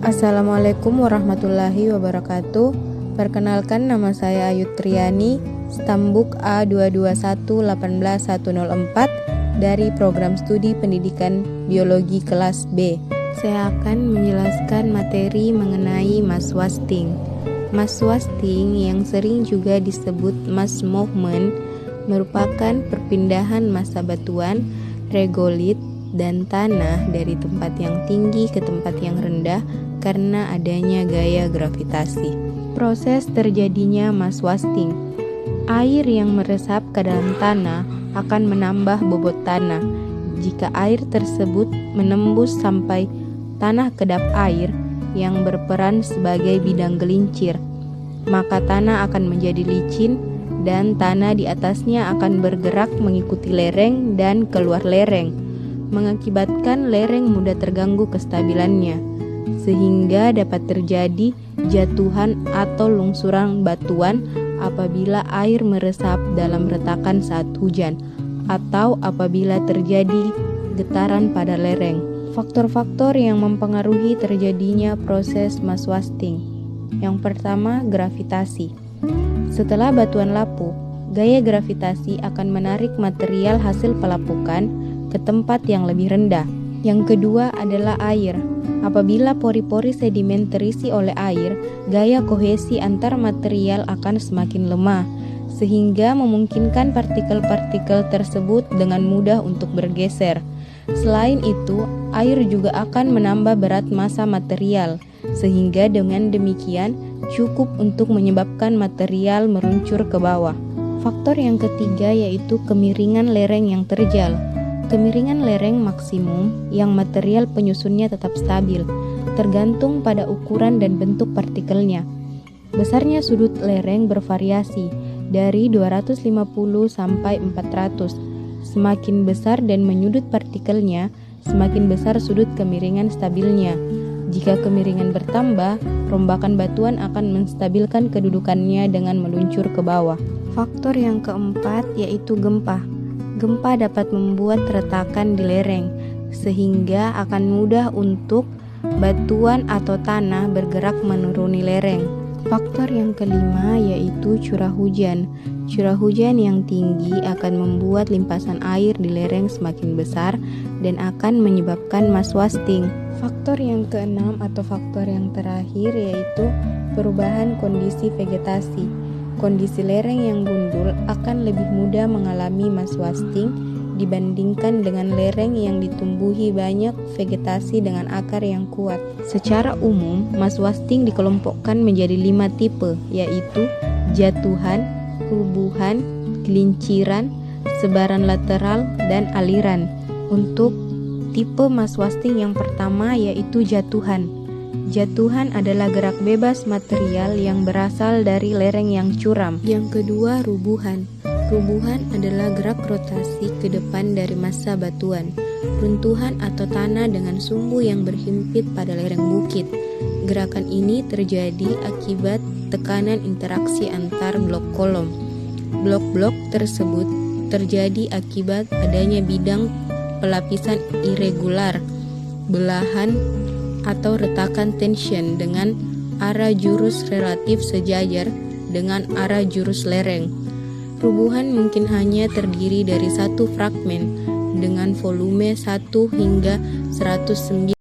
Assalamualaikum warahmatullahi wabarakatuh. Perkenalkan, nama saya Ayu Triani, Stambuk A22118104 dari Program Studi Pendidikan Biologi kelas B. Saya akan menjelaskan materi mengenai mass wasting. Mass wasting yang sering juga disebut mass movement merupakan perpindahan massa batuan, regolit, dan tanah dari tempat yang tinggi ke tempat yang rendah karena adanya gaya gravitasi. Proses terjadinya mass wasting. Air yang meresap ke dalam tanah akan menambah bobot tanah. Jika air tersebut menembus sampai tanah kedap air yang berperan sebagai bidang gelincir, maka tanah akan menjadi licin dan tanah di atasnya akan bergerak mengikuti lereng dan keluar lereng, mengakibatkan lereng mudah terganggu kestabilannya, sehingga dapat terjadi jatuhan atau lungsuran batuan apabila air meresap dalam retakan saat hujan atau apabila terjadi getaran pada lereng. Faktor-faktor yang mempengaruhi terjadinya proses mass wasting. Yang pertama, gravitasi. Setelah batuan lapuk, gaya gravitasi akan menarik material hasil pelapukan ke tempat yang lebih rendah. Yang kedua adalah air. Apabila pori-pori sedimen terisi oleh air, gaya kohesi antar material akan semakin lemah, sehingga memungkinkan partikel-partikel tersebut dengan mudah untuk bergeser. Selain itu, air juga akan menambah berat massa material, sehingga dengan demikian cukup untuk menyebabkan material meluncur ke bawah. Faktor yang ketiga yaitu kemiringan lereng yang terjal. Kemiringan lereng maksimum yang material penyusunnya tetap stabil, tergantung pada ukuran dan bentuk partikelnya. Besarnya sudut lereng bervariasi dari 250 sampai 400. Semakin besar dan menyudut partikelnya, semakin besar sudut kemiringan stabilnya. Jika kemiringan bertambah, rombakan batuan akan menstabilkan kedudukannya dengan meluncur ke bawah. Faktor yang keempat yaitu gempa. Gempa dapat membuat retakan di lereng, sehingga akan mudah untuk batuan atau tanah bergerak menuruni lereng. Faktor yang kelima yaitu curah hujan. Curah hujan yang tinggi akan membuat limpasan air di lereng semakin besar dan akan menyebabkan mass wasting. Faktor yang keenam atau faktor yang terakhir yaitu perubahan kondisi vegetasi. Kondisi lereng yang gundul akan lebih mudah mengalami mass wasting dibandingkan dengan lereng yang ditumbuhi banyak vegetasi dengan akar yang kuat. Secara umum, mass wasting dikelompokkan menjadi 5 tipe, yaitu jatuhan, rubuhan, gelinciran, sebaran lateral, dan aliran. Untuk tipe mass wasting yang pertama yaitu jatuhan. Jatuhan adalah gerak bebas material yang berasal dari lereng yang curam. Yang kedua, rubuhan. Rubuhan adalah gerak rotasi ke depan dari massa batuan. Runtuhan atau tanah dengan sumbu yang berhimpit pada lereng bukit. Gerakan ini terjadi akibat tekanan interaksi antar blok kolom. Blok-blok tersebut terjadi akibat adanya bidang pelapisan irregular, belahan atau retakan tension dengan arah jurus relatif sejajar dengan arah jurus lereng. Rubuhan mungkin hanya terdiri dari satu fragmen dengan volume 1 hingga 109